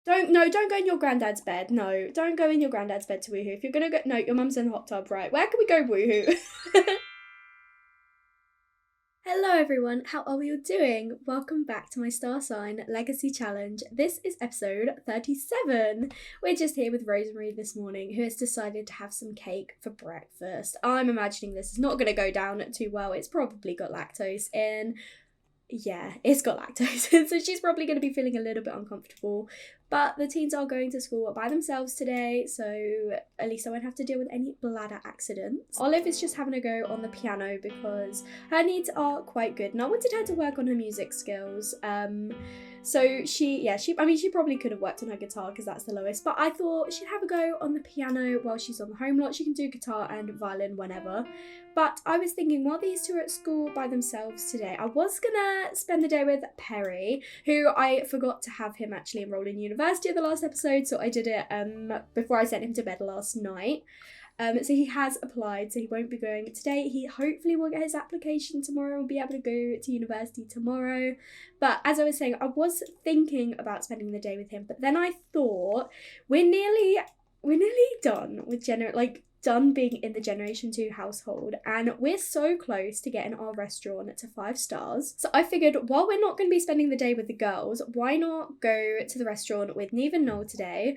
Don't go in your granddad's bed. No, don't go in your granddad's bed to woohoo. If you're gonna go, no, your mum's in the hot tub, right? Where can we go woohoo? Hello everyone, how are we all doing? Welcome back to my Star Sign Legacy Challenge. This is episode 37. We're just here with Rosemary this morning, who has decided to have some cake for breakfast. I'm imagining this is not going to go down too well. It's probably got lactose in. Yeah, it's got lactose in, so she's probably going to be feeling a little bit uncomfortable. But the teens are going to school by themselves today, so at least I won't have to deal with any bladder accidents. Olive is just having a go on the piano because her needs are quite good, and I wanted her to work on her music skills. So she probably could have worked on her guitar because that's the lowest, but I thought she'd have a go on the piano while she's on the home lot. She can do guitar and violin whenever. But I was thinking, while these two are at school by themselves today, I was gonna spend the day with Perry, who I forgot to have him actually enroll in university at the last episode, so I did it before I sent him to bed last night. So he has applied, so he won't be going today. He hopefully will get his application tomorrow and be able to go to university tomorrow. But as I was saying, I was thinking about spending the day with him, but then I thought we're nearly done with done being in the Generation 2 household, and we're so close to getting our restaurant to 5 stars. So I figured, while we're not going to be spending the day with the girls, why not go to the restaurant with Neve and Noel today?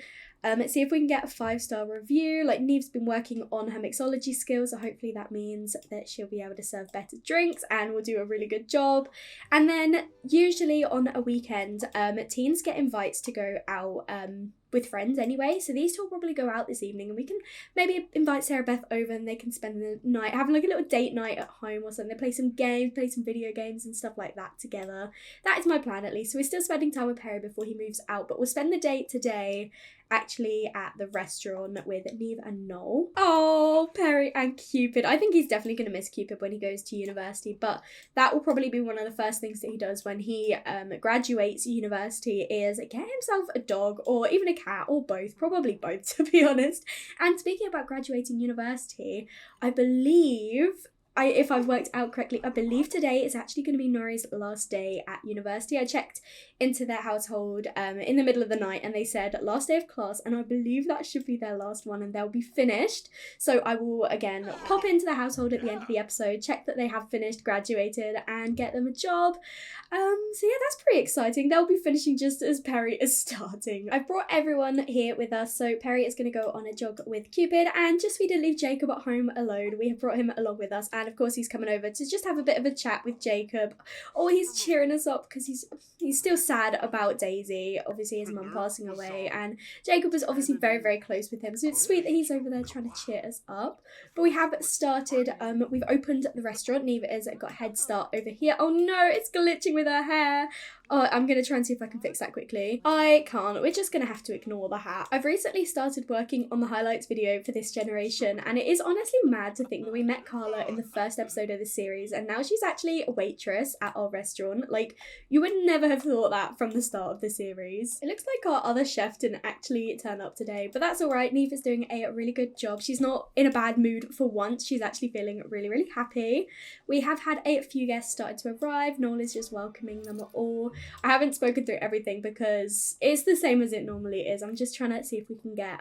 See if we can get a 5-star review. Like, Neve's been working on her mixology skills, so hopefully that means that she'll be able to serve better drinks and will do a really good job. And then usually on a weekend, teens get invites to go out with friends anyway, so these two will probably go out this evening, and we can maybe invite Sarah Beth over and they can spend the night having like a little date night at home or something. They play some games, play some video games and stuff like that together. That is my plan, at least. So we're still spending time with Perry before he moves out, but we'll spend the day today actually at the restaurant with Neve and Noel. Oh, Perry and Cupid. I think he's definitely going to miss Cupid when he goes to university, but that will probably be one of the first things that he does when he graduates university, is get himself a dog or even a cat, or both, probably both to be honest. And speaking about graduating university, I believe, if I've worked out correctly, I believe today is actually going to be Nori's last day at university. I checked into their household in the middle of the night, and they said last day of class, and I believe that should be their last one and they'll be finished. So I will again pop into the household at the end of the episode, check that they have finished, graduated, and get them a job. So yeah, that's pretty exciting. They'll be finishing just as Perry is starting. I've brought everyone here with us, so Perry is going to go on a jog with Cupid, and just so we didn't leave Jacob at home alone, we have brought him along with us, and of course he's coming over to just have a bit of a chat with Jacob. Oh, he's cheering us up because he's still sad about Daisy, obviously his mum passing away, and Jacob is obviously very, very close with him, so it's sweet that he's over there trying to cheer us up. But we have started, we've opened the restaurant. Neve has got a head start over here. Oh no, it's glitching with her hair. Oh, I'm going to try and see if I can fix that quickly. I can't. We're just going to have to ignore the hat. I've recently started working on the highlights video for this generation, and it is honestly mad to think that we met Carla in the first episode of the series, and now she's actually a waitress at our restaurant. Like, you would never have thought that from the start of the series. It looks like our other chef didn't actually turn up today, but that's alright. Neve is doing a really good job. She's not in a bad mood for once. She's actually feeling really, really happy. We have had a few guests started to arrive. Noel is just welcoming them all. I haven't spoken through everything because it's the same as it normally is. I'm just trying to see if we can get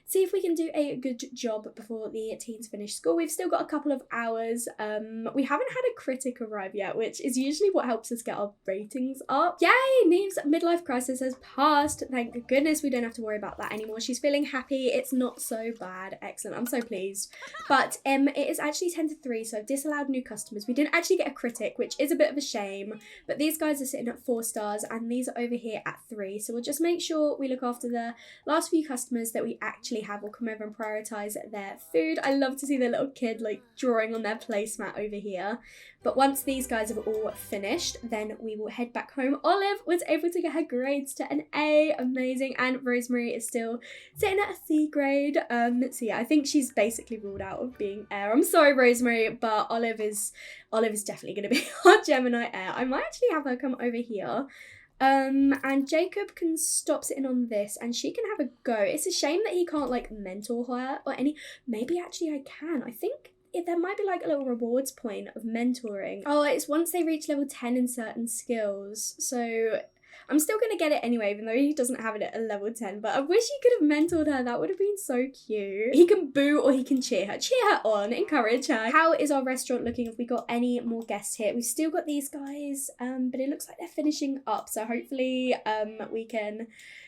see if we can do a good job before the teens finish school. We've still got a couple of hours. We haven't had a critic arrive yet, which is usually what helps us get our ratings up. Yay! Neve's midlife crisis has passed. Thank goodness we don't have to worry about that anymore. She's feeling happy. It's not so bad. Excellent. I'm so pleased. But it is actually 10 to 3, so I've disallowed new customers. We didn't actually get a critic, which is a bit of a shame, but these guys are sitting at 4 stars and these are over here at 3, so we'll just make sure we look after the last few customers that we actually have. We'll come over and prioritise their food. I love to see the little kid like drawing on their placemat over here. But once these guys have all finished, then we will head back home. Olive was able to get her grades to an A, amazing, and Rosemary is still sitting at a C grade. So yeah, I think she's basically ruled out of being air. I'm sorry, Rosemary, but Olive is definitely going to be our Gemini air. I might actually have her come over here. And Jacob can stop sitting on this and she can have a go. It's a shame that he can't like mentor her or any. Maybe actually I can. I think there might be like a little rewards point of mentoring. Oh, it's once they reach level 10 in certain skills. So I'm still going to get it anyway, even though he doesn't have it at a level 10, but I wish he could have mentored her. That would have been so cute. He can boo or he can cheer her. Cheer her on, encourage her. How is our restaurant looking? Have we got any more guests here? We've still got these guys, but it looks like they're finishing up, so hopefully we can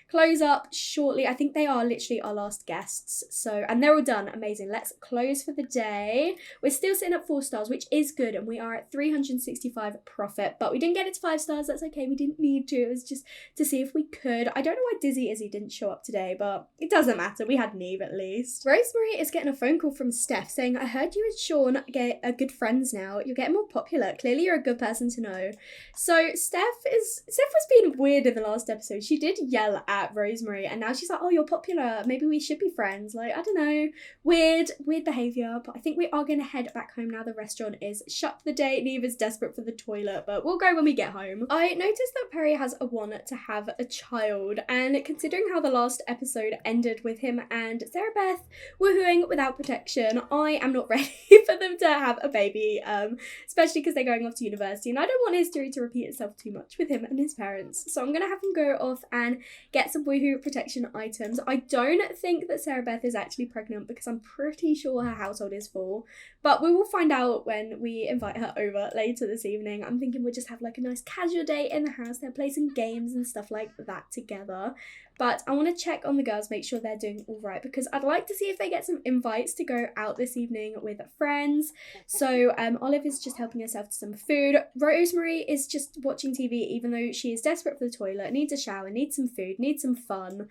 close up shortly. I think they are literally our last guests, so, and they're all done. Amazing. Let's close for the day. We're still sitting at 4 stars, which is good, and we are at 365 profit, but we didn't get it to 5 stars. That's okay, we didn't need to. It was just to see if we could. I don't know why Dizzy Izzy didn't show up today, but it doesn't matter. We had Neve at least. Rosemary is getting a phone call from Steph saying, I heard you and Sean are good friends now. You're getting more popular. Clearly you're a good person to know. So Steph was being weird in the last episode. She did yell at Rosemary, and now she's like, oh, you're popular, maybe we should be friends. Like, I don't know, weird behavior. But I think we are going to head back home now. The restaurant is shut for the day. Neve is desperate for the toilet, but we'll go when we get home. I noticed that Perry has a want to have a child, and considering how the last episode ended with him and Sarah Beth woohooing without protection, I am not ready for them to have a baby, especially because they're going off to university, and I don't want history to repeat itself too much with him and his parents. So I'm gonna have him go off and get some woohoo protection items. I don't think that Sarah Beth is actually pregnant because I'm pretty sure her household is full, but we will find out when we invite her over later this evening. I'm thinking we'll just have like a nice casual day in the house. They're playing some games and stuff like that together. But I want to check on the girls, make sure they're doing all right, because I'd like to see if they get some invites to go out this evening with friends. So Olive is just helping herself to some food. Rosemary is just watching TV, even though she is desperate for the toilet, needs a shower, needs some food, needs some fun.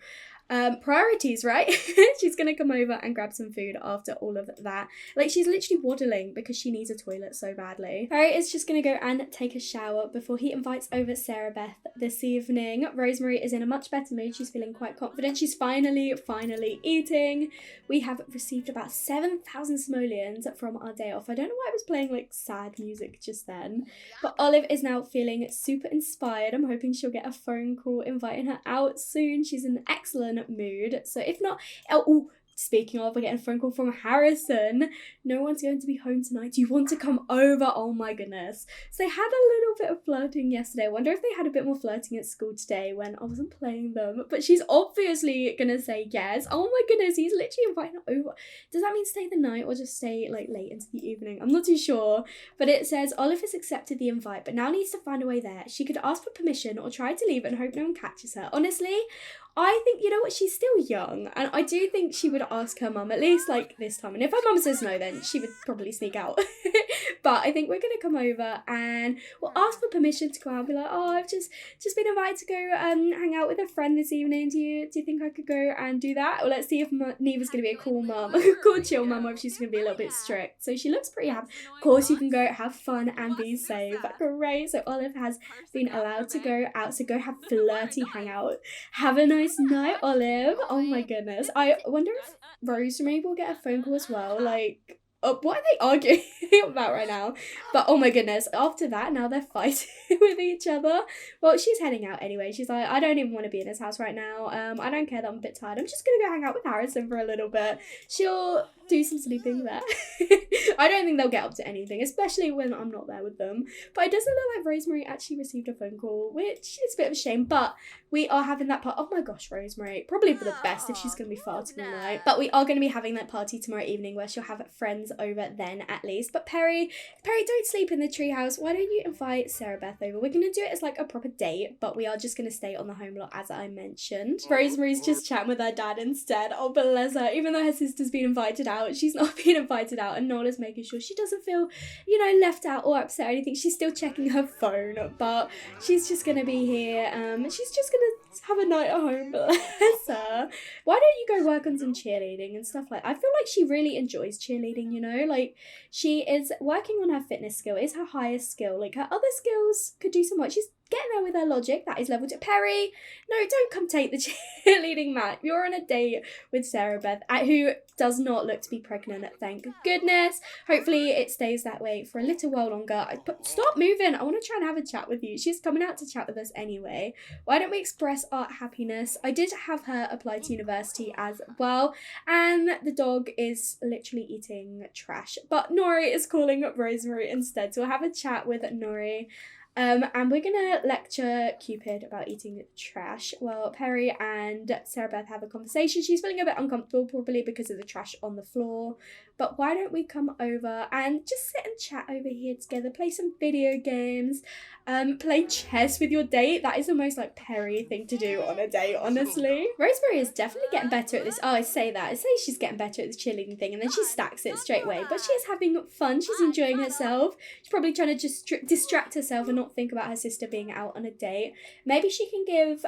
Priorities, right? She's gonna come over and grab some food after all of that. Like, she's literally waddling because she needs a toilet so badly. Harry is just gonna go and take a shower before he invites over Sarah Beth this evening. Rosemary is in a much better mood. She's feeling quite confident. She's finally eating. We have received about 7,000 simoleons from our day off. I don't know why I was playing like sad music just then, but Olive is now feeling super inspired. I'm hoping she'll get a phone call inviting her out soon. She's in an excellent mood. So if not, speaking of, we're getting a phone call from Harrison. No one's going to be home tonight. Do you want to come over? Oh my goodness. So they had a little bit of flirting yesterday. I wonder if they had a bit more flirting at school today when I wasn't playing them. But she's obviously gonna say yes. Oh my goodness, he's literally inviting her over. Does that mean stay the night or just stay like late into the evening? I'm not too sure. But it says Olive has accepted the invite, but now needs to find a way there. She could ask for permission or try to leave and hope no one catches her. Honestly, I think, you know what, she's still young, and I do think she would ask her mum, at least like this time, and if her mum says no, then she would probably sneak out. But I think we're going to come over and we'll ask for permission to go out and be like, oh, I've just been invited to go hang out with a friend this evening. Do you think I could go and do that? Or let's see if Neva's going to be a cool mum, cool chill mum, or if she's going to be a little bit strict. So she looks pretty happy. Of course, you can go have fun and be safe. Great. So Olive has been allowed to go out, so go have flirty hangout. Have a nice night, Olive. Oh my goodness. I wonder if Rosemary will get a phone call as well. Like, what are they arguing about right now? But oh my goodness, after that, now they're fighting with each other. Well, she's heading out anyway. She's like, I don't even want to be in this house right now. I don't care that I'm a bit tired. I'm just gonna go hang out with Harrison for a little bit. She'll do some sleeping there. I don't think they'll get up to anything, especially when I'm not there with them. But it doesn't look like Rosemary actually received a phone call, which is a bit of a shame. But we are having that part. Oh my gosh, Rosemary. Probably for the best if she's going to be farting all night. But we are going to be having that party tomorrow evening where she'll have friends over then at least. But Perry, don't sleep in the treehouse. Why don't you invite Sarah Beth over? We're going to do it as like a proper date, but we are just going to stay on the home lot as I mentioned. Rosemary's just chatting with her dad instead. Oh, bless her. Even though her sister's been invited out, she's not been invited out, and Nola's making sure she doesn't feel, left out or upset or anything. She's still checking her phone, but she's just going to be here. She's just going to have a night at home, bless her. Why don't you go work on some cheerleading and stuff like that? I feel like she really enjoys cheerleading, like she is working on her fitness skill, is her highest skill. Like her other skills could do so much. She's getting there with her logic. That is level 2. Perry, no, don't come take the cheerleading mat. You're on a date with Sarah Beth, who does not look to be pregnant, thank goodness. Hopefully it stays that way for a little while longer. Stop moving. I want to try and have a chat with you. She's coming out to chat with us anyway. Why don't we express our happiness? I did have her apply to university as well, and the dog is literally eating trash. But Nori is calling Rosemary instead, so we'll have a chat with Nori. And we're gonna lecture Cupid about eating trash. Well, Perry and Sarah Beth have a conversation. She's feeling a bit uncomfortable, probably because of the trash on the floor. But why don't we come over and just sit and chat over here together, play some video games, play chess with your date. That is the most like Perry thing to do on a date, honestly. Rosemary is definitely getting better at this. Oh, I say she's getting better at the cheerleading thing, and then she stacks it straight away. But she is having fun. She's enjoying herself. She's probably trying to just distract herself and not think about her sister being out on a date. Maybe she can give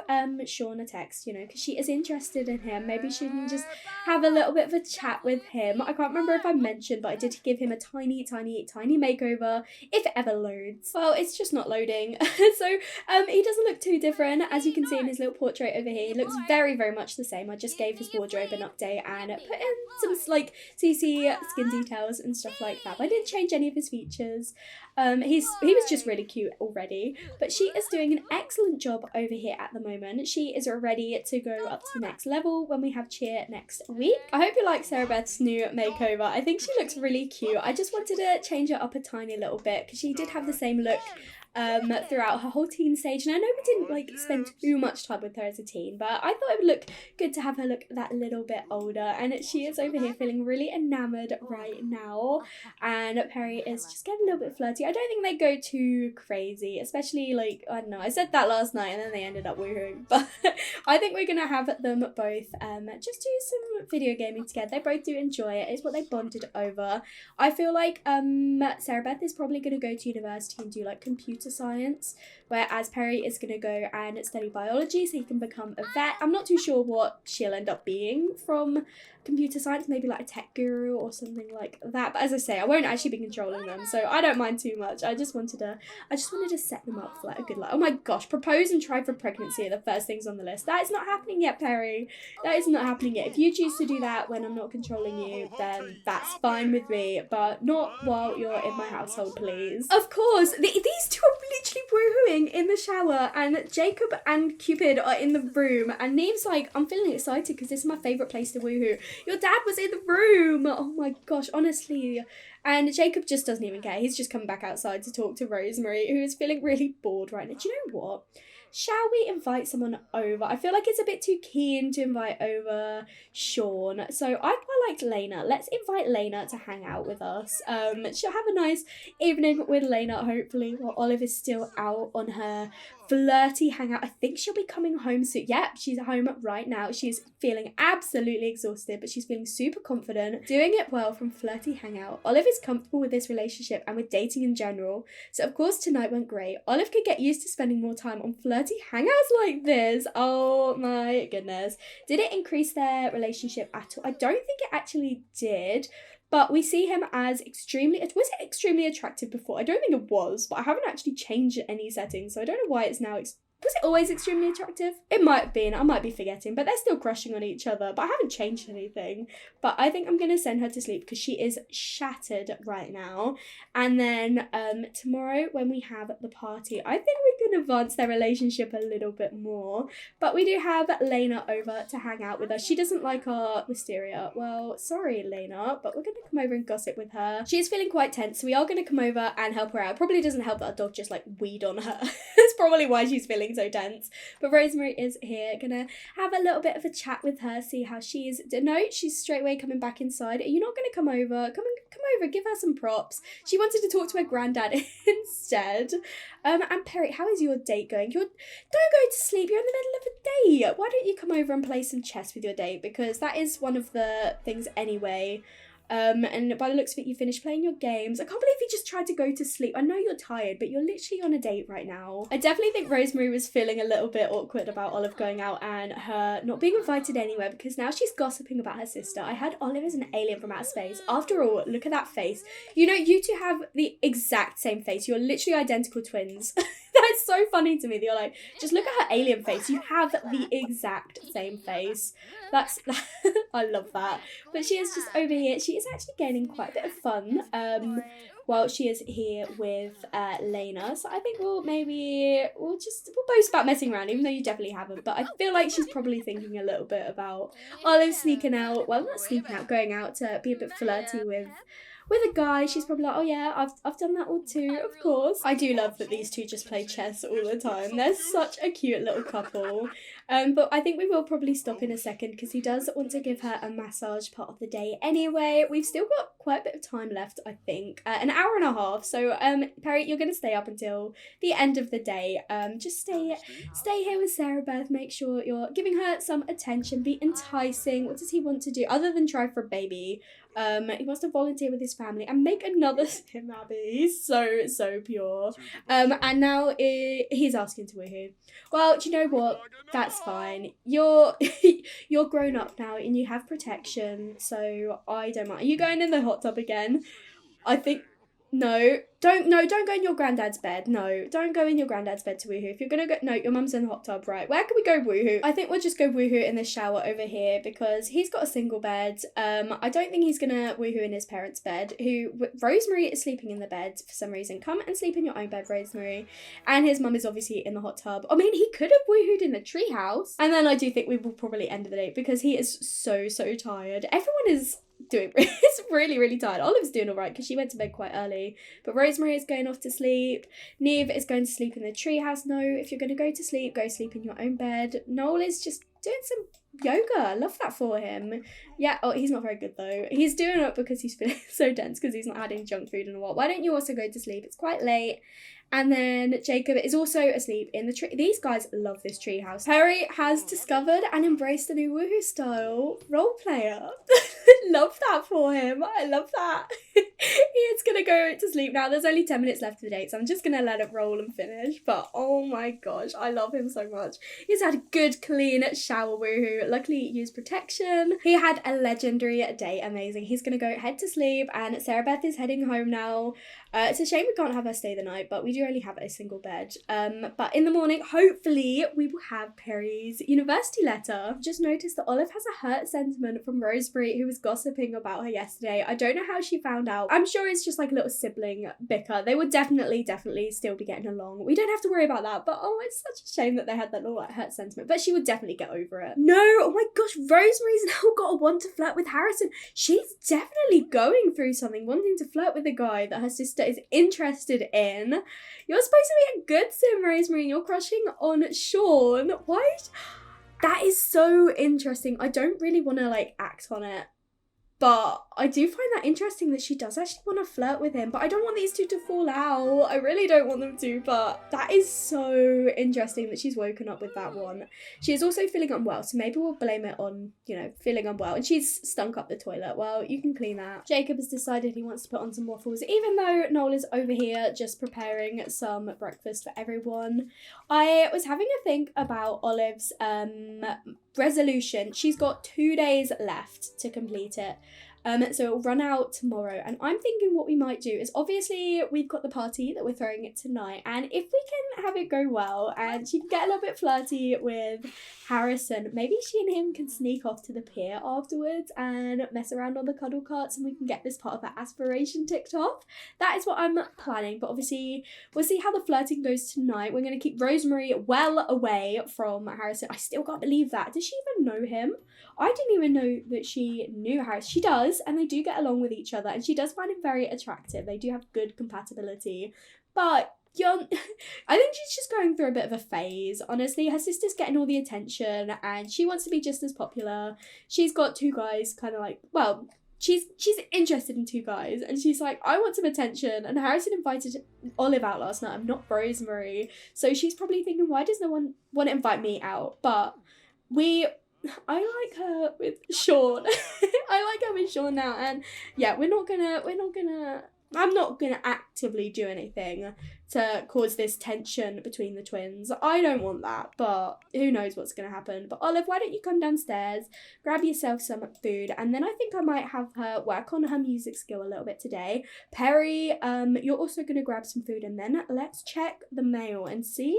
Sean a text, because she is interested in him. Maybe she can just have a little bit of a chat with him. I can't remember if I mentioned, but I did give him a tiny makeover, if it ever loads. Well, it's just not loading. So he doesn't look too different. As you can see in his little portrait over here, he looks very, very much the same. I just gave his wardrobe an update and put in some like CC skin details and stuff like that. But I didn't change any of his features. He was just really cute already, but she is doing an excellent job over here at the moment. She is ready to go up to the next level when we have cheer next week. I hope you like Sarah Beth's new makeover. I think she looks really cute. I just wanted to change her up a tiny little bit because she did have the same look throughout her whole teen stage, and I know we didn't spend too much time with her as a teen, but I thought it would look good to have her look that little bit older. And she is over here feeling really enamored right now, and Perry is just getting a little bit flirty. I don't think they go too crazy, especially I don't know, I said that last night and then they ended up woohooing, but I think we're gonna have them both just do some video gaming together. They both do enjoy it. It's what they bonded over. I feel like Sarah Beth is probably gonna go to university and do computer science, whereas Perry is going to go and study biology so he can become a vet. I'm not too sure what she'll end up being from computer science, maybe a tech guru or something like that, but as I say, I won't actually be controlling them, so I don't mind too much. I just wanted to set them up for a good life. Oh my gosh, propose and try for pregnancy are the first things on the list. That is not happening yet, Perry. That is not happening yet. If you choose to do that when I'm not controlling you, then that's fine with me, but not while you're in my household, please. Of course, these two are literally woohooing in the shower, and Jacob and Cupid are in the room, and Neve's I'm feeling excited because this is my favourite place to woohoo. Your dad was in the room! Oh my gosh, honestly. And Jacob just doesn't even care. He's just come back outside to talk to Rosemary, who is feeling really bored right now. Do you know what? Shall we invite someone over? I feel like it's a bit too keen to invite over Sean. So I quite liked Lena. Let's invite Lena to hang out with us. She'll have a nice evening with Lena, hopefully, while Olive is still out on her flirty hangout. I think she'll be coming home soon. Yep, she's home right now. She's feeling absolutely exhausted, but she's feeling super confident, doing it well from flirty hangout. Olive is comfortable with this relationship and with dating in general, so of course tonight went great. Olive could get used to spending more time on flirty hangouts like this. Oh my goodness. Did it increase their relationship at all? I don't think it actually did. But we see him as extremely attractive before? I don't think it was, but I haven't actually changed any settings, so I don't know why it's now was it always extremely attractive? It might have been, I might be forgetting, but they're still crushing on each other, but I haven't changed anything. But I think I'm going to send her to sleep because she is shattered right now. And then tomorrow when we have the party, I think we can advance their relationship a little bit more. But we do have Lena over to hang out with us. She doesn't like our wisteria. Well, sorry, Lena, but we're going to come over and gossip with her. She is feeling quite tense, so we are going to come over and help her out. Probably doesn't help that our dog just weed on her. That's probably why she's feeling so tense. But Rosemary is here, gonna have a little bit of a chat with her, see how she's. No, she's straight away coming back inside. Are you not gonna come over? Come over, give her some props. She wanted to talk to her granddad instead. And Perry, how is your date going? Don't go to sleep, you're in the middle of a date. Why don't you come over and play some chess with your date? Because that is one of the things anyway. And by the looks of it, you finished playing your games. I can't believe you just tried to go to sleep. I know you're tired, but you're literally on a date right now. I definitely think Rosemary was feeling a little bit awkward about Olive going out and her not being invited anywhere, because now she's gossiping about her sister. I heard Olive is an alien from outer space. After all, look at that face. You two have the exact same face. You're literally identical twins. That's so funny to me. They're like, just look at her alien face. You have the exact same face. I love that. But she is just over here. She is actually gaining quite a bit of fun while she is here with Lena. So I think we'll boast about messing around, even though you definitely haven't. But I feel like she's probably thinking a little bit about Olive sneaking out. Well, not sneaking out, going out to be a bit flirty with a guy, she's probably like, oh yeah, I've done that all too, of course. I do love that these two just play chess all the time. They're such a cute little couple. But I think we will probably stop in a second because he does want to give her a massage part of the day anyway. We've still got quite a bit of time left, I think. An hour and a half. So, Perry, you're going to stay up until the end of the day. Just stay here with Sarah Beth. Make sure you're giving her some attention. Be enticing. What does he want to do other than try for a baby? He wants to volunteer with his family and make another Sim Abby. He's so pure. And now he's asking to woohoo. Well, do you know what? That's fine. You're grown up now and you have protection, so I don't mind. Are you going in the hot tub again? I think don't go in your granddad's bed. No, don't go in your granddad's bed to woohoo. If you're gonna go, no, your mum's in the hot tub, right? Where can we go woohoo? I think we'll just go woohoo in the shower over here because he's got a single bed. I don't think he's gonna woohoo in his parents' bed. Rosemary is sleeping in the bed for some reason. Come and sleep in your own bed, Rosemary. And his mum is obviously in the hot tub. I mean, he could have woohooed in the treehouse. And then I do think we will probably end the day because he is so tired. Everyone is it's really tired. Olive's doing all right because she went to bed quite early, but Rosemary is going off to sleep. Neve is going to sleep in the treehouse. No, if you're going to go to sleep, go sleep in your own bed. Noel is just doing some yoga. I love that for him. Yeah, oh, he's not very good though. He's doing it because he's feeling so dense because he's not had any junk food in a while. Why don't you also go to sleep? It's quite late. And then Jacob is also asleep in the tree. These guys love this tree house. Perry has discovered and embraced the new woohoo style role player. Love that for him. I love that. He is going to go to sleep now. There's only 10 minutes left of the date, so I'm just going to let it roll and finish. But oh my gosh, I love him so much. He's had a good, clean shower woohoo. Luckily, he used protection. He had a legendary day. Amazing. He's going to go head to sleep, and Sarah Beth is heading home now. It's a shame we can't have her stay the night, but we do only have a single bed. But in the morning, hopefully, we will have Perry's university letter. Just noticed that Olive has a hurt sentiment from Rosemary, who was gossiping about her yesterday. I don't know how she found out. I'm sure it's just like a little sibling bicker. They would definitely still be getting along. We don't have to worry about that, but oh, it's such a shame that they had that little like hurt sentiment. But she would definitely get over it. No, oh my gosh, Rosemary's now got a want to flirt with Harrison. She's definitely going through something, wanting to flirt with a guy that her sister is interested in. You're supposed to be a good sim, Rosemary, and you're crushing on Sean. Why? That is so interesting. I don't really want to like act on it, but I do find that interesting that she does actually want to flirt with him. But I don't want these two to fall out. I really don't want them to, but that is so interesting that she's woken up with that one. She is also feeling unwell, so maybe we'll blame it on, feeling unwell. And she's stunk up the toilet. Well, you can clean that. Jacob has decided he wants to put on some waffles, even though Noel is over here just preparing some breakfast for everyone. I was having a think about Olive's resolution. She's got 2 days left to complete it. So it'll run out tomorrow, and I'm thinking what we might do is, obviously we've got the party that we're throwing it tonight, and if we can have it go well and she can get a little bit flirty with Harrison, maybe she and him can sneak off to the pier afterwards and mess around on the cuddle carts, and we can get this part of her aspiration ticked off. That is what I'm planning, but obviously we'll see how the flirting goes tonight. We're going to keep Rosemary well away from Harrison. I still can't believe that. Does she even know him? I didn't even know that she knew Harris. She does, and they do get along with each other, and she does find him very attractive. They do have good compatibility, but I think she's just going through a bit of a phase, honestly. Her sister's getting all the attention, and she wants to be just as popular. She's got two guys kind of like, well, she's interested in two guys, and she's like, I want some attention, and Harrison invited Olive out last night. I'm not Rosemary, so she's probably thinking, why does no one want to invite me out? But I like her with Sean. I like her with Sean now, and yeah, I'm not gonna actively do anything to cause this tension between the twins. I don't want that, but who knows what's gonna happen. But Olive, why don't you come downstairs, grab yourself some food, and then I think I might have her work on her music skill a little bit today. Perry, you're also gonna grab some food, and then let's check the mail and see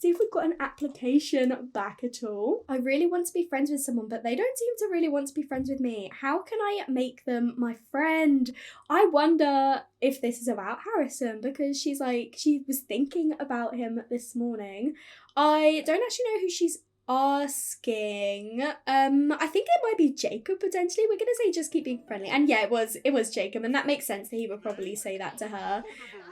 if we've got an application back at all. I really want to be friends with someone, but they don't seem to really want to be friends with me. How can I make them my friend? I wonder if this is about Harrison, because she was thinking about him this morning. I don't actually know who she's asking. I think it might be Jacob potentially. We're gonna say just keep being friendly. And yeah, it was Jacob, and that makes sense that he would probably say that to her.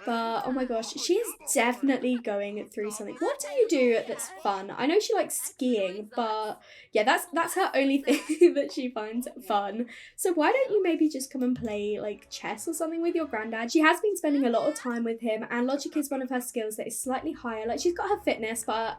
But oh my gosh, she is definitely going through something. What do you do that's fun? I know she likes skiing, but yeah, that's her only thing that she finds fun. So why don't you maybe just come and play like chess or something with your granddad? She has been spending a lot of time with him, and logic is one of her skills that is slightly higher. Like she's got her fitness, but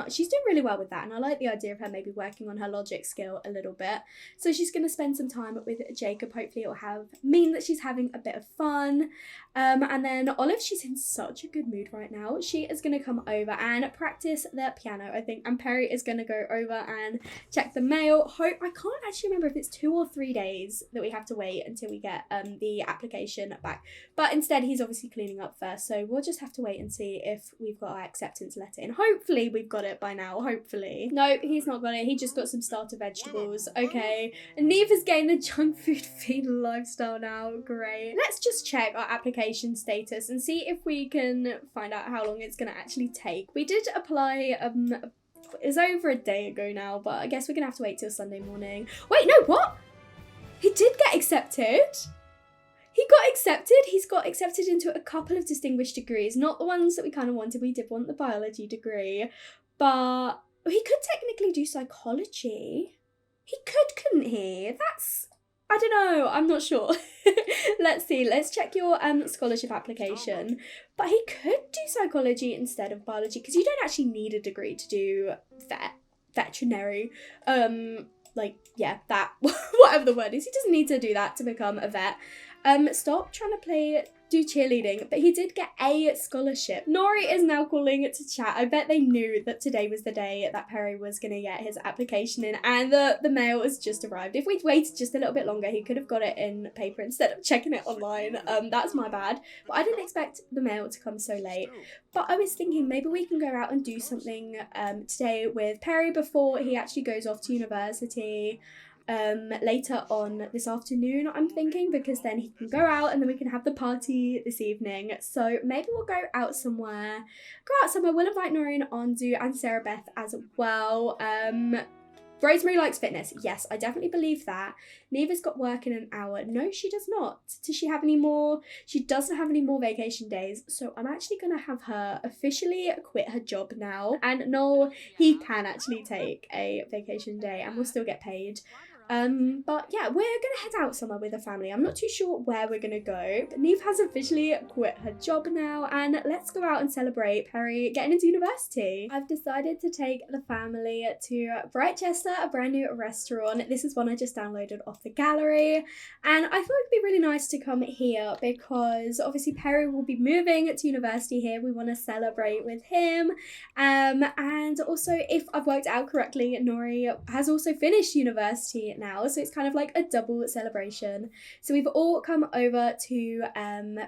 she's doing really well with that, and I like the idea of her maybe working on her logic skill a little bit. So she's going to spend some time with Jacob. Hopefully it will mean that she's having a bit of fun. And then Olive, she's in such a good mood right now. She is going to come over and practice the piano, I think. And Perry is going to go over and check the mail. I can't actually remember if it's 2 or 3 days that we have to wait until we get the application back. But instead, he's obviously cleaning up first. So we'll just have to wait and see if we've got our acceptance letter in. Hopefully we've got it by now. Hopefully. No, he's not got it. He just got some starter vegetables. Okay. And Neve is getting the junk food fiend lifestyle now. Great. Let's just check our application status and see if we can find out how long it's going to actually take. We did apply it was over a day ago now, but I guess we're gonna have to wait till Sunday morning. Wait, no, what? He did get accepted. He got accepted. He's got accepted into a couple of distinguished degrees, not the ones that we kind of wanted. We did want the biology degree, but he could technically do psychology. He could, couldn't he? I don't know, I'm not sure. Let's see, let's check your scholarship application. But he could do psychology instead of biology, because you don't actually need a degree to do veterinary. That, whatever the word is. He doesn't need to do that to become a vet. Stop trying to do cheerleading, but he did get a scholarship. Nori is now calling to chat. I bet they knew that today was the day that Perry was going to get his application in, and the mail has just arrived. If we'd waited just a little bit longer, he could have got it in paper instead of checking it online. That's my bad. But I didn't expect the mail to come so late. But I was thinking maybe we can go out and do something today with Perry before he actually goes off to university. Later on this afternoon, I'm thinking, because then he can go out and then we can have the party this evening. So maybe we'll go out somewhere. We'll invite Nori and Andu and Sarah Beth as well. Rosemary likes fitness. Yes, I definitely believe that. Neva's got work in an hour. No, she does not. Does she have any more? She doesn't have any more vacation days. So I'm actually going to have her officially quit her job now. And Noel, he can actually take a vacation day and will still get paid. But yeah, we're gonna head out somewhere with the family. I'm not too sure where we're gonna go, but Neve has officially quit her job now, and let's go out and celebrate Perry getting into university. I've decided to take the family to Brightchester, a brand new restaurant. This is one I just downloaded off the gallery, and I thought it'd be really nice to come here because obviously Perry will be moving to university here. We want to celebrate with him, and also, if I've worked out correctly, Nori has also finished university now, so it's kind of like a double celebration. So we've all come over to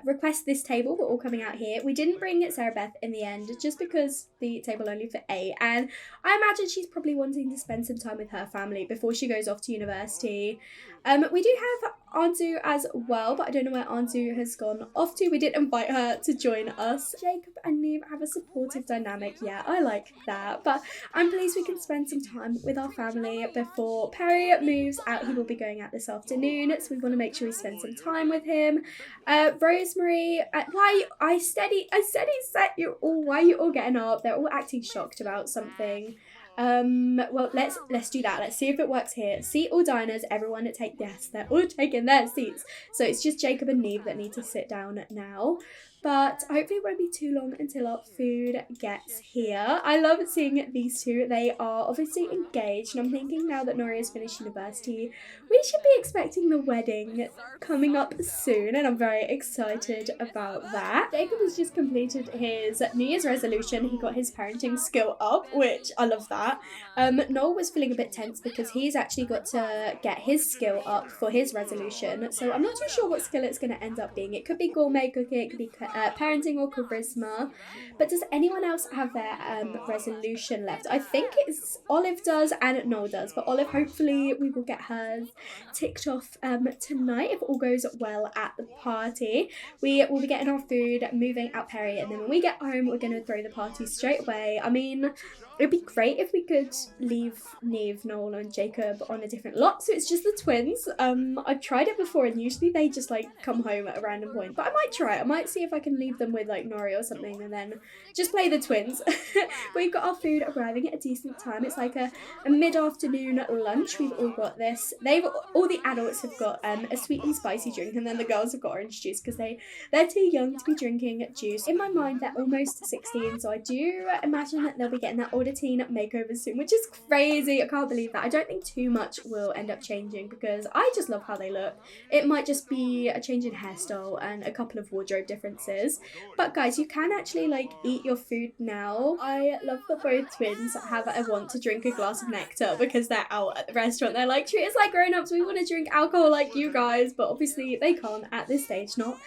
request this table. We're all coming out here. We didn't bring Sarah Beth in the end just because the table only for 8, and I imagine she's probably wanting to spend some time with her family before she goes off to university. We do have Andu as well, but I don't know where Andu has gone off to. We did invite her to join us. Jacob and Neve have a supportive dynamic. Yeah, I like that. But I'm pleased we can spend some time with our family before Perry moves out. He will be going out this afternoon, so we want to make sure we spend some time with him. Rosemary, why are you all getting up? They're all acting shocked about something. Well, let's do that. Let's see if it works here. Seat all diners, everyone they're all taking their seats. So it's just Jacob and Neve that need to sit down now. But hopefully it won't be too long until our food gets here. I love seeing these two. They are obviously engaged, and I'm thinking now that Nori has finished university, we should be expecting the wedding coming up soon, and I'm very excited about that. Jacob has just completed his New Year's resolution. He got his parenting skill up, which I love that. Noel was feeling a bit tense because he's actually got to get his skill up for his resolution, so I'm not too sure what skill it's going to end up being. It could be gourmet cooking, it could be parenting or charisma. But does anyone else have their resolution left? I think it's Olive does and Noel does, but Olive, hopefully we will get hers ticked off tonight if all goes well at the party. We will be getting our food, moving out Perry, and then when we get home we're going to throw the party straight away. I mean, it'd be great if we could leave Neve, Noel and Jacob on a different lot, so it's just the twins. I've tried it before and usually they just like come home at a random point, but I might try it. I might see if I can leave them with like Nori or something and then just play the twins. We've got our food arriving at a decent time. It's like a mid-afternoon lunch. We've all got this. All the adults have got a sweet and spicy drink, and then the girls have got orange juice because they're too young to be drinking juice. In my mind, they're almost 16, so I do imagine that they'll be getting that older teen makeover soon, which is crazy. I can't believe that. I don't think too much will end up changing because I just love how they look. It might just be a change in hairstyle and a couple of wardrobe differences. But guys, you can actually like eat your food now. I love that both twins have a want to drink a glass of nectar because they're out at the restaurant. They're like, treat us like grown-ups, we want to drink alcohol like you guys, but obviously they can't at this stage, not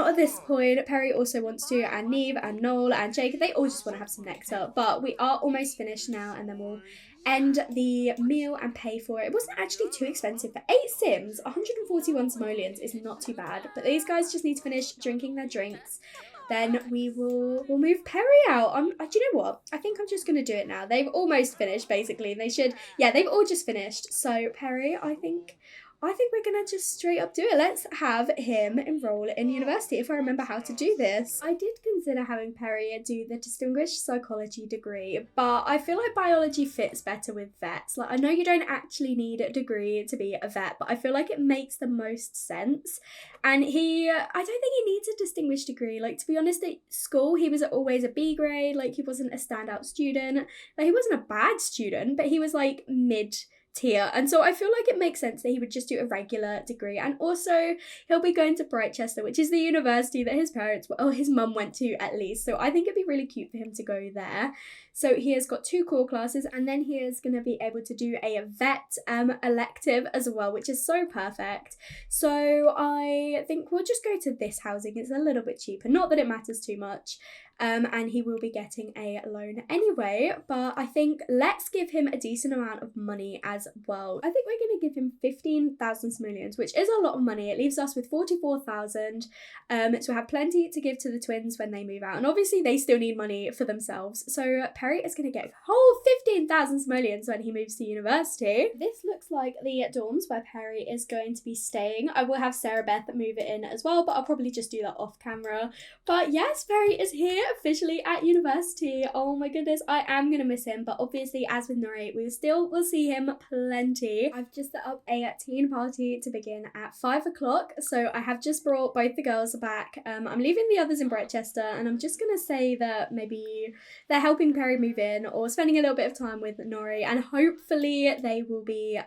at this point. Perry also wants to, and Neve and Noel and Jake, they all just want to have some nectar. But we are almost finished now, and then we'll end the meal and pay for it. It wasn't actually too expensive. For 8 sims, 141 simoleons is not too bad, but these guys just need to finish drinking their drinks. Then we'll move Perry out. Do you know what? I think I'm just going to do it now. They've almost finished, basically. And they've all just finished. So Perry, I think we're going to just straight up do it. Let's have him enroll in university, if I remember how to do this. I did consider having Perry do the Distinguished Psychology degree, but I feel like biology fits better with vets. Like, I know you don't actually need a degree to be a vet, but I feel like it makes the most sense. And I don't think he needs a distinguished degree. Like, to be honest, at school, he was always a B grade. Like, he wasn't a standout student. Like, he wasn't a bad student, but he was like mid-tier, and so I feel like it makes sense that he would just do a regular degree. And also he'll be going to Brightchester, which is the university that his mum went to at least, so I think it'd be really cute for him to go there. So he has got 2 core classes, and then he is going to be able to do a vet elective as well, which is so perfect. So I think we'll just go to this housing. It's a little bit cheaper, not that it matters too much. And he will be getting a loan anyway, but I think let's give him a decent amount of money as well. I think we're going to give him 15,000 simoleons, which is a lot of money. It leaves us with 44,000, so we have plenty to give to the twins when they move out, and obviously they still need money for themselves. So Perry is going to get a whole 15,000 simoleons when he moves to university. This looks like the dorms where Perry is going to be staying. I will have Sarah Beth move it in as well, but I'll probably just do that off camera. But yes, Perry is here officially at university. Oh my goodness, I am gonna miss him, but obviously, as with Nori, we'll see him plenty. I've just set up a teen party to begin at 5 o'clock, so I have just brought both the girls back. I'm leaving the others in Brightchester, and I'm just gonna say that maybe they're helping Perry move in or spending a little bit of time with Nori, and hopefully they will be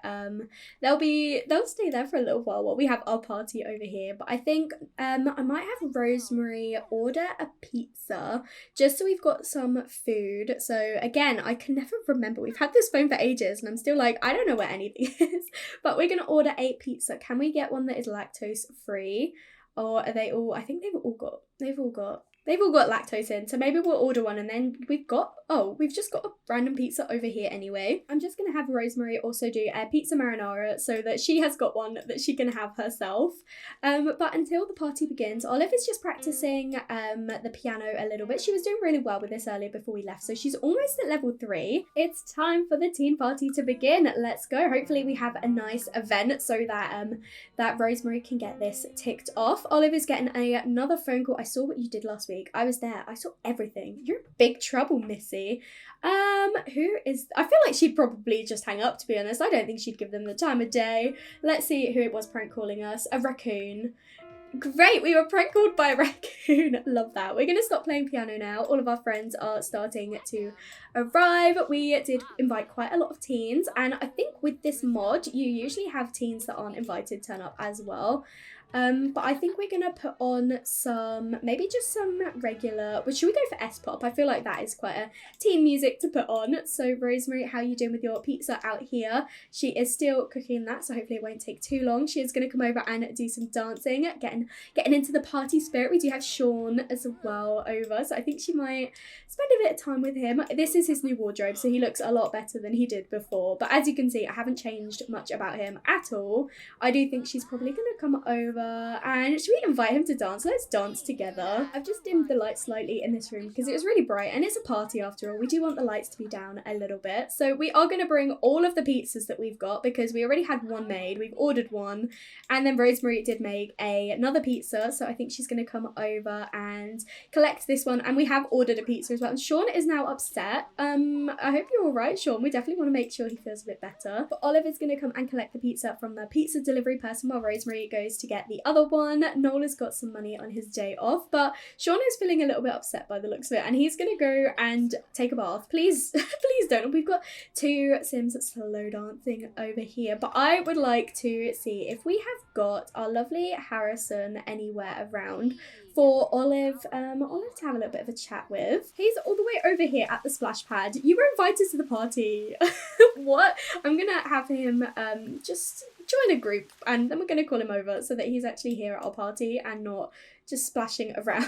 they'll stay there for a little while we have our party over here. But I think I might have Rosemary order a pizza just so we've got some food. So again, I can never remember. We've had this phone for ages and I'm still like, I don't know where anything is. But we're gonna order a pizza. Can we get one that is lactose free? Or are they all, I think they've all got lactose in, so maybe we'll order one. And then we've just got a random pizza over here anyway. I'm just gonna have Rosemary also do a pizza marinara so that she has got one that she can have herself. But until the party begins, Olive is just practicing the piano a little bit. She was doing really well with this earlier before we left, so she's almost at level 3. It's time for the teen party to begin. Let's go. Hopefully we have a nice event so that that Rosemary can get this ticked off. Olive is getting another phone call. I saw what you did last week. I was there. I saw everything. You're in big trouble, Missy. I feel like she'd probably just hang up, to be honest. I don't think she'd give them the time of day. Let's see who it was prank calling us. A raccoon. Great, we were prank called by a raccoon. Love that. We're going to stop playing piano now. All of our friends are starting to arrive. We did invite quite a lot of teens, and I think with this mod, you usually have teens that aren't invited turn up as well. But I think we're gonna put on maybe just some regular, should we go for S-pop? I feel like that is quite a teen music to put on. So Rosemary, how are you doing with your pizza out here? She is still cooking that, so hopefully it won't take too long. She is gonna come over and do some dancing, getting into the party spirit. We do have Sean as well over, so I think she might spend a bit of time with him. This is his new wardrobe, so he looks a lot better than he did before. But as you can see, I haven't changed much about him at all. I do think she's probably gonna come over, and should we invite him to dance? Let's dance together. I've just dimmed the lights slightly in this room because it was really bright, and it's a party after all. We do want the lights to be down a little bit. So we are going to bring all of the pizzas that we've got because we already had one made. We've ordered one, and then Rosemary did make another pizza, so I think she's going to come over and collect this one. And we have ordered a pizza as well. And Sean is now upset. I hope you're all right, Sean. We definitely want to make sure he feels a bit better. But Olive is going to come and collect the pizza from the pizza delivery person while Rosemary goes to get the other one. Noel has got some money on his day off, but Sean is feeling a little bit upset by the looks of it, and he's going to go and take a bath. Please, please don't. We've got two Sims slow dancing over here, but I would like to see if we have got our lovely Harrison anywhere around for Olive to have a little bit of a chat with. He's all the way over here at the splash pad. You were invited to the party. What? I'm gonna have him just join a group, and then we're gonna call him over so that he's actually here at our party and not just splashing around.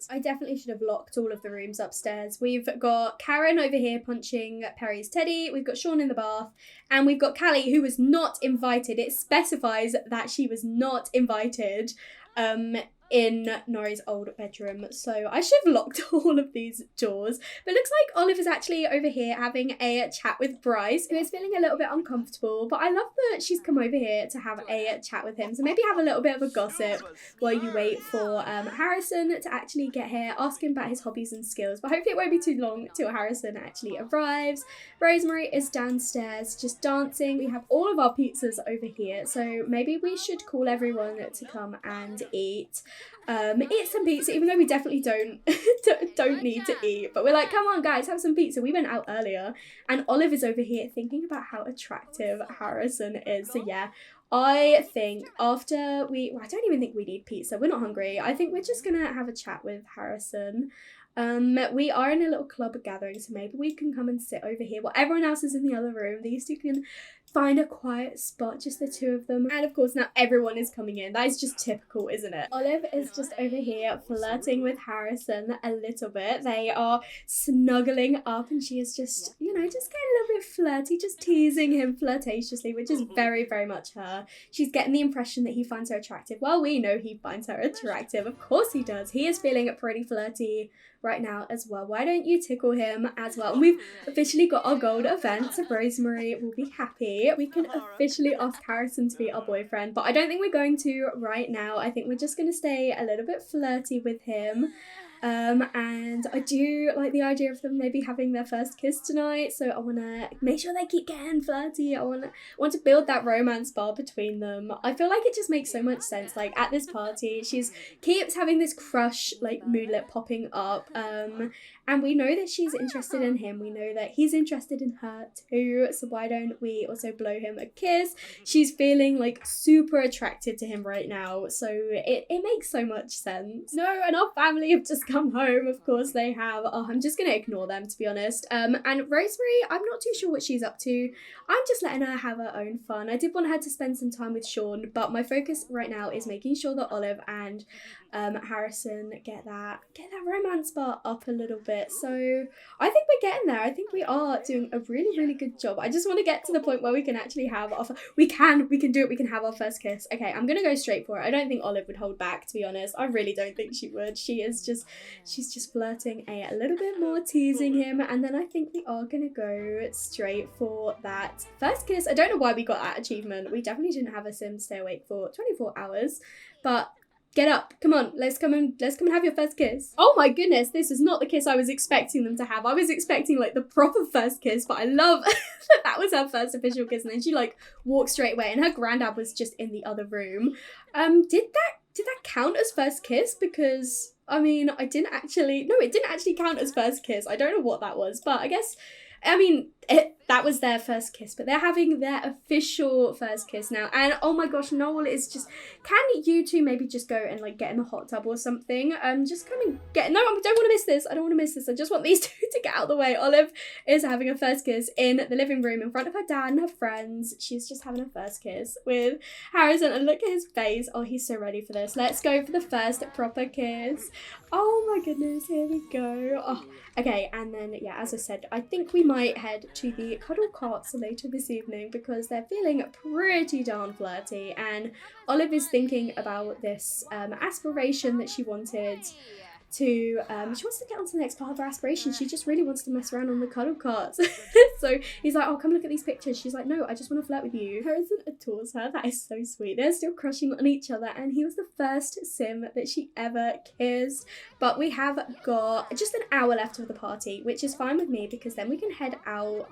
I definitely should have locked all of the rooms upstairs. We've got Karen over here punching Perry's teddy. We've got Sean in the bath, and we've got Callie, who was not invited. It specifies that she was not invited in Nori's old bedroom, so I should have locked all of these doors. But it looks like Olive is actually over here having a chat with Bryce, who is feeling a little bit uncomfortable, but I love that she's come over here to have a chat with him, so maybe have a little bit of a gossip while you wait for Harrison to actually get here, ask him about his hobbies and skills. But hopefully it won't be too long till Harrison actually arrives. Rosemary is downstairs just dancing. We have all of our pizzas over here, so maybe we should call everyone to come and eat some pizza, even though we definitely don't need to eat, but we're like, come on guys, have some pizza. We went out earlier, and Olive is over here thinking about how attractive Harrison is. So yeah, I think after I don't even think we need pizza. We're not hungry. I think we're just gonna have a chat with Harrison. We are in a little club gathering, so maybe we can come and sit over here while everyone else is in the other room. These two can find a quiet spot, just the two of them. And of course now everyone is coming in. That is just typical, isn't it? Olive is just over here flirting with Harrison a little bit. They are snuggling up, and she is just, you know, just getting a little bit flirty, just teasing him flirtatiously, which is very, very much her. She's getting the impression that he finds her attractive. Well, we know he finds her attractive. Of course he does. He is feeling pretty flirty right now as well. Why don't you tickle him as well? And we've officially got our gold event, so Rosemary will be happy. We can officially ask Harrison to be our boyfriend, but I don't think we're going to right now. I think we're just going to stay a little bit flirty with him. And I do like the idea of them maybe having their first kiss tonight, so I want to make sure they keep getting flirty. I want to build that romance bar between them. I feel like it just makes so much sense. Like at this party, she's keeps having this crush like moodlet popping up, and we know that she's interested in him. We know that he's interested in her too, so why don't we also blow him a kiss? She's feeling like super attracted to him right now, so it makes so much sense. No, and our family have just come home. Of course they have. Oh, I'm just gonna ignore them, to be honest. And Rosemary, I'm not too sure what she's up to. I'm just letting her have her own fun. I did want her to spend some time with Sean, but my focus right now is making sure that Olive and Harrison get that romance bar up a little bit. So I think we're getting there. I think we are doing a really, really good job. I just want to get to the point where we can actually have we can do it. We can have our first kiss. Okay, I'm gonna go straight for it. I don't think Olive would hold back, to be honest. I really don't think she would. She's just flirting a little bit more, teasing him, and then I think we are gonna go straight for that first kiss. I don't know why we got that achievement. We definitely didn't have a sim stay awake for 24 hours, but get up, come on, let's come and have your first kiss. Oh my goodness, this is not the kiss I was expecting them to have. I was expecting like the proper first kiss, but I love that was her first official kiss, and then she like walked straight away, and her granddad was just in the other room. Did that count as first kiss? Because I mean, it didn't actually count as first kiss. I don't know what that was, but I guess I mean, that was their first kiss, but they're having their official first kiss now. And oh my gosh, Noel is just, can you two maybe just go and like get in the hot tub or something? Just come and get, no, I don't want to miss this. I don't want to miss this. I just want these two to get out of the way. Olive is having a first kiss in the living room in front of her dad and her friends. She's just having a first kiss with Harrison, and look at his face. Oh, he's so ready for this. Let's go for the first proper kiss. Oh my goodness, here we go. Oh, okay, and then, yeah, as I said, I think we might head to the cuddle carts later this evening because they're feeling pretty darn flirty, and Olive is thinking about this aspiration that she wanted to, she wants to get on to the next part of her aspiration. She just really wants to mess around on the cuddle carts. So he's like, oh, come look at these pictures. She's like, no, I just want to flirt with you. Harrison adores her. That is so sweet. They're still crushing on each other, and he was the first sim that she ever kissed. But we have got just an hour left of the party, which is fine with me because then we can head out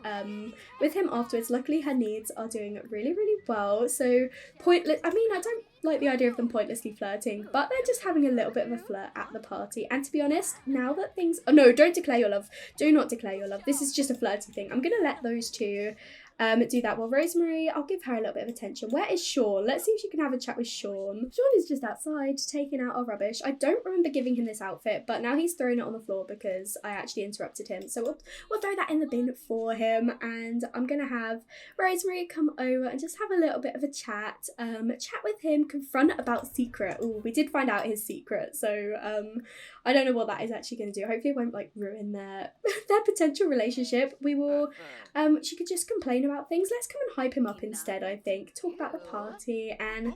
with him afterwards. Luckily, her needs are doing really, really well. So pointless. I mean, I don't like the idea of them pointlessly flirting, but they're just having a little bit of a flirt at the party. And to be honest, now that things, oh no, don't declare your love. Do not declare your love. This is just a flirty thing. I'm gonna let those two do that. Well, Rosemary, I'll give her a little bit of attention. Where is Sean? Let's see if she can have a chat with Sean. Sean is just outside taking out our rubbish. I don't remember giving him this outfit, but now he's throwing it on the floor because I actually interrupted him. So we'll throw that in the bin for him, and I'm gonna have Rosemary come over and just have a little bit of a chat. Chat with him, confront about secret. Oh, we did find out his secret, so I don't know what that is actually going to do. Hopefully it won't like ruin their potential relationship. We will, she could just complain about things. Let's come and hype him up instead, I think. Talk about the party, and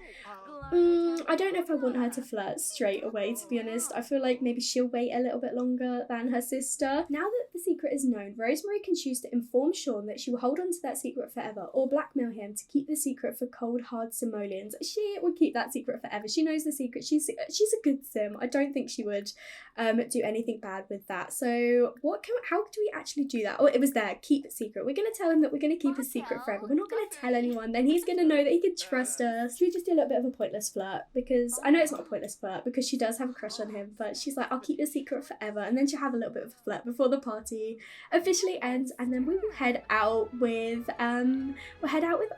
I don't know if I want her to flirt straight away, to be honest. I feel like maybe she'll wait a little bit longer than her sister. Now that the secret is known, Rosemary can choose to inform Sean that she will hold on to that secret forever, or blackmail him to keep the secret for cold, hard simoleons. She would keep that secret forever. She knows the secret. She's a good sim. I don't think she would do anything bad with that. So how do we actually do that? Oh, it was there. Keep it secret. We're going to tell him that we're going to keep a secret forever. We're not going to tell anyone. Then he's going to know that he can trust us. Should we just do a little bit of a pointless flirt? Because I know it's not a pointless flirt because she does have a crush on him, but she's like, I'll keep the secret forever. And then she'll have a little bit of a flirt before the party officially ends, and then we will head out with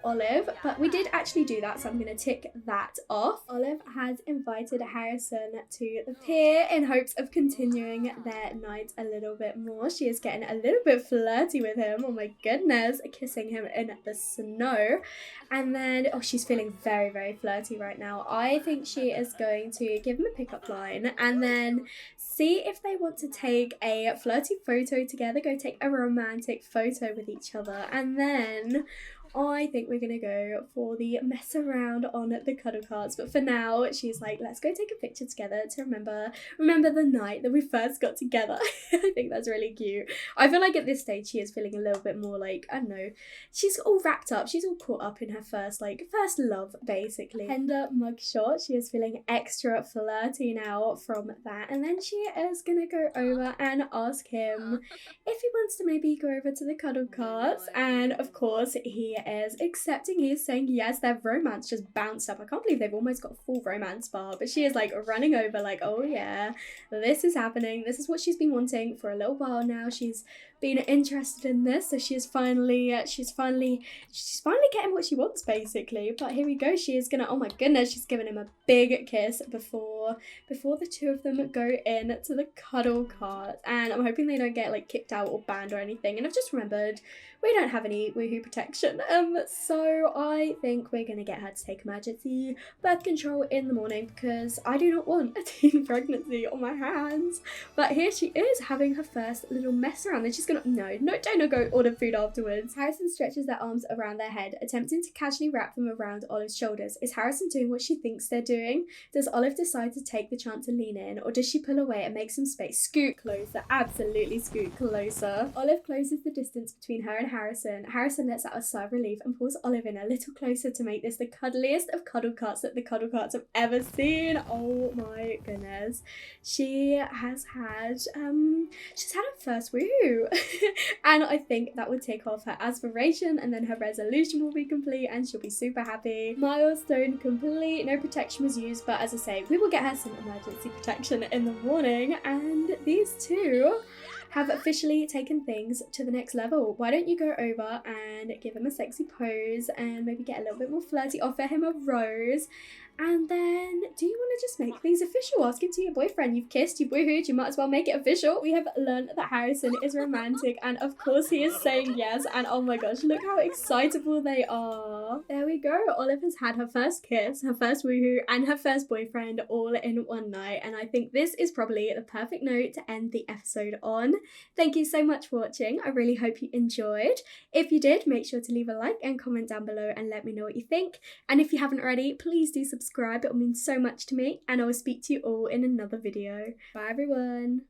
Olive. But we did actually do that, so I'm going to tick that off. Olive has invited Harrison to the pier in hopes of continuing their night a little bit more. She is getting a little bit flirty with him. Oh my goodness, kissing him in the snow. And then, oh, she's feeling very, very flirty right now. I think she is going to give him a pickup line and then see if they want to take a flirty photo together, go take a romantic photo with each other, and then I think we're going to go for the mess around on the cuddle carts. But for now, she's like, let's go take a picture together to remember the night that we first got together. I think that's really cute. I feel like at this stage, she is feeling a little bit more like, I don't know, she's all wrapped up. She's all caught up in her first love, basically. Tender mugshot. She is feeling extra flirty now from that. And then she is going to go over and ask him if he wants to maybe go over to the cuddle carts. And of course, he is accepting. He is saying yes. Their romance just bounced up. I can't believe they've almost got a full romance bar, but she is like running over like, oh yeah, this is happening. This is what she's been wanting for a little while now. She's been interested in this, so she's finally getting what she wants, basically. But here we go. She is gonna, oh my goodness, she's giving him a big kiss before the two of them go in to the cuddle cart. And I'm hoping they don't get like kicked out or banned or anything. And I've just remembered we don't have any woohoo protection, so I think we're gonna get her to take emergency birth control in the morning because I do not want a teen pregnancy on my hands. But here she is having her first little mess around, and she's gonna don't go order food afterwards. Harrison stretches their arms around their head, attempting to casually wrap them around Olive's shoulders. Is Harrison doing what she thinks they're doing? Does Olive decide to take the chance to lean in, or does she pull away and make some space? Scoot closer, absolutely scoot closer. Olive closes the distance between her and Harrison. Harrison lets out a sigh of relief and pulls Olive in a little closer to make this the cuddliest of cuddle carts that the cuddle carts have ever seen. Oh my goodness. She's had her first woo. And I think that would take off her aspiration, and then her resolution will be complete and she'll be super happy. Milestone complete. No protection was used, but as I say, we will get her some emergency protection in the morning. And these two have officially taken things to the next level. Why don't you go over and give him a sexy pose and maybe get a little bit more flirty, offer him a rose, and then do you want to just make things official? Ask it to your boyfriend. You've kissed, you've woohooed, you might as well make it official. We have learned that Harrison is romantic, and of course he is saying yes, and oh my gosh, look how excitable they are. There we go. Oliver's had her first kiss, her first woohoo, and her first boyfriend all in one night, and I think this is probably the perfect note to end the episode on. Thank you so much for watching. I really hope you enjoyed. If you did, make sure to leave a like and comment down below and let me know what you think. And if you haven't already, please do subscribe. It will mean so much to me, and I will speak to you all in another video. Bye everyone.